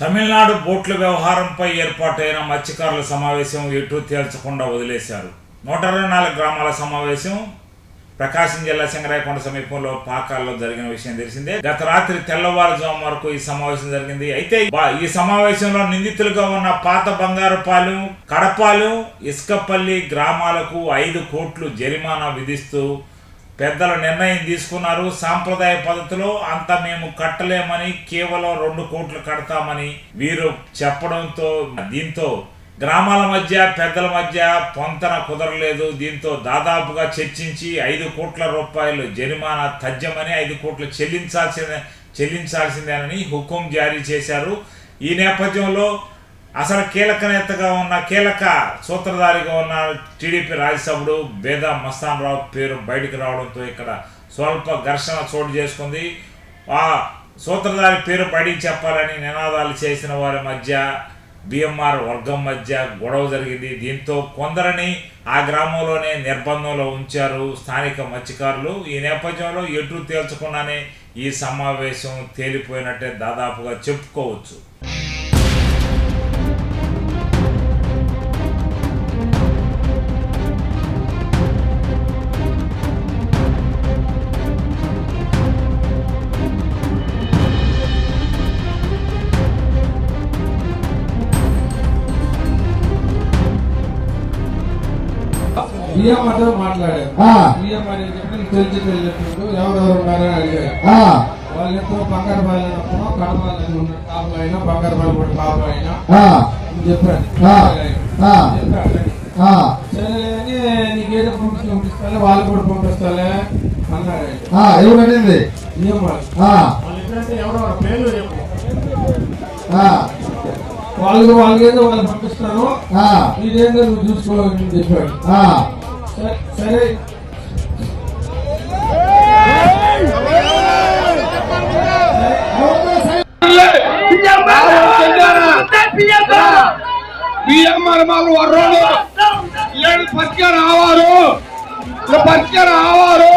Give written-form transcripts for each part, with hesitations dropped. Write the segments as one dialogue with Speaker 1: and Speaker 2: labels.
Speaker 1: తమిళనాడు బోట్ల వ్యవహారంపై ఏర్పాటైన మత్స్యకారుల సమావేశం ఎటూ తేల్చకుండా వదిలేశారు. 124 గ్రామాల సమావేశం ప్రకాశం జిల్లా సింగరాయకొండ సమీపంలో పాకాల్లో జరిగిన విషయం తెలిసిందే. గత రాత్రి తెల్లవారుజాము వరకు ఈ సమావేశం జరిగింది. అయితే ఈ సమావేశంలో నిందితులుగా ఉన్న పాత బంగారుపాలెం, కడపాలెం, ఇసుకపల్లి గ్రామాలకు 5 కోట్లు జరిమానా విధిస్తూ పెద్దల నిర్ణయం తీసుకున్నారు. సాంప్రదాయ పద్ధతిలో అంత మేము కట్టలేమని, కేవలం 2 కోట్లు కడతామని వీరు చెప్పడంతో దీంతో గ్రామాల మధ్య పెద్దల మధ్య పొంతన కుదరలేదు. దీంతో దాదాపుగా చర్చించి 5 కోట్ల రూపాయలు జరిమానా తథ్యమని, 5 కోట్లు చెల్లించాల్సిందేనని హుకుం జారీ చేశారు. ఈ నేపథ్యంలో అసలు కీలక నేతగా ఉన్న, కీలక సూత్రధారిగా ఉన్న టీడీపీ రాజ్యసభ్యుడు బేదా మస్తాన్ రావు పేరు బయటకు రావడంతో ఇక్కడ స్వల్ప ఘర్షణ చోటు చేసుకుంది. ఆ సూత్రధారి పేరు బయటికి చెప్పాలని నినాదాలు చేసిన వారి మధ్య, బిఎంఆర్ వర్గం మధ్య గొడవ జరిగింది. దీంతో కొందరిని ఆ గ్రామంలోనే నిర్బంధంలో ఉంచారు స్థానిక మత్స్యకారులు. ఈ నేపథ్యంలో ఎటు తేల్చకుండానే ఈ సమావేశం తేలిపోయినట్టే దాదాపుగా చెప్పుకోవచ్చు.
Speaker 2: బియ్యమ్మతో మాట్లాడారు. బియ్యం అనేది తెలిసి వెళ్ళినప్పుడు ఎవరెవరు ఉన్నారని అడిగారు. వాళ్ళు ఎప్పుడు బంగారు బాలు అయినప్పుడు కడపాలు కాపులైనా బంగారు బాలు కూడా కాపు అయినా చెప్పారు. సరే అని నీకేదో పంపిస్తాలే, వాళ్ళు కూడా పంపిస్తాలే అన్నాడు.
Speaker 3: ఎవరండి
Speaker 2: ఎవరెవరు పేర్లు చెప్పు. వాళ్ళు ఏదో వాళ్ళు పంపిస్తాను, ఇదేందో నువ్వు చూసుకోవాలని చెప్పాడు. సరే
Speaker 4: బిఎంఆర్ వాళ్ళు వర్రోలు 7 పరిచయం రావారు,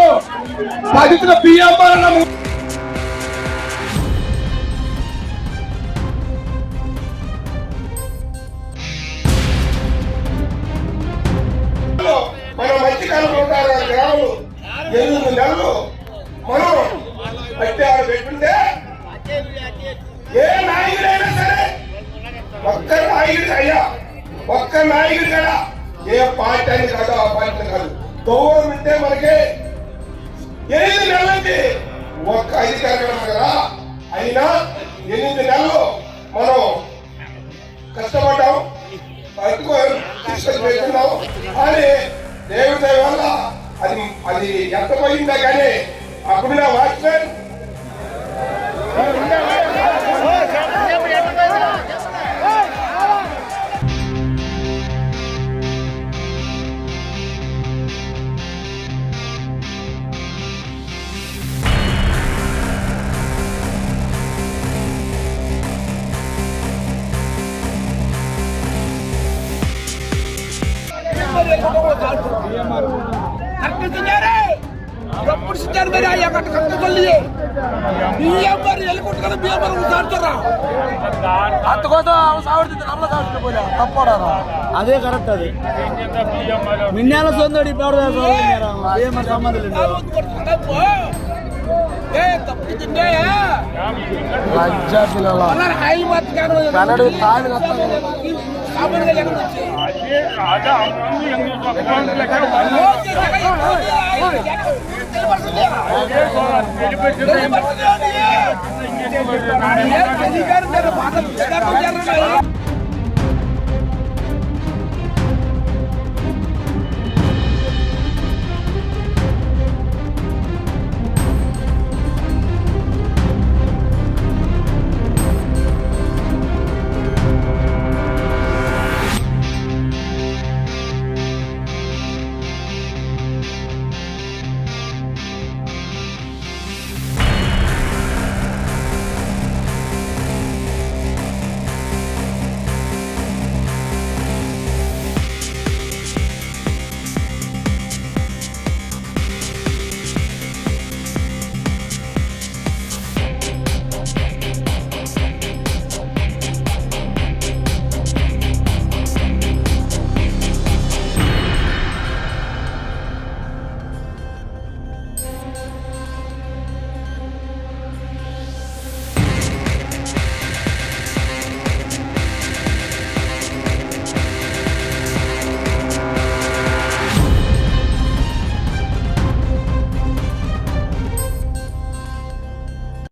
Speaker 4: పరిస్థితులు బిఎంఆర్
Speaker 5: మన మధ్యకాలం గ్రాములు 8 నెలలు మనం పట్టాలు పెట్టుంటే ఏ నాయకుడైనా సరే, ఒక్క నాయకుడు అయ్యా, ఒక్క నాయకుడు కదా, ఏ పార్టీ అని కాదు, ఆ పార్టీ కాదు, గవర్నమెంట్ మనకి 8 నెలల నుంచి ఒక్క అధికారం కదా. అయినా 8 నెలలు మనం కష్టపడ్డాం, తీసుకొచ్చిపెట్టున్నాం. కానీ దేవుడి దయ వల్ల అది ఎంత పోయిందా కానీ అప్పుడు నా వాచ్మెన్
Speaker 3: అదే కరెక్ట్. అది మిన్యాల సొందడి సంబంధం
Speaker 4: లేదు.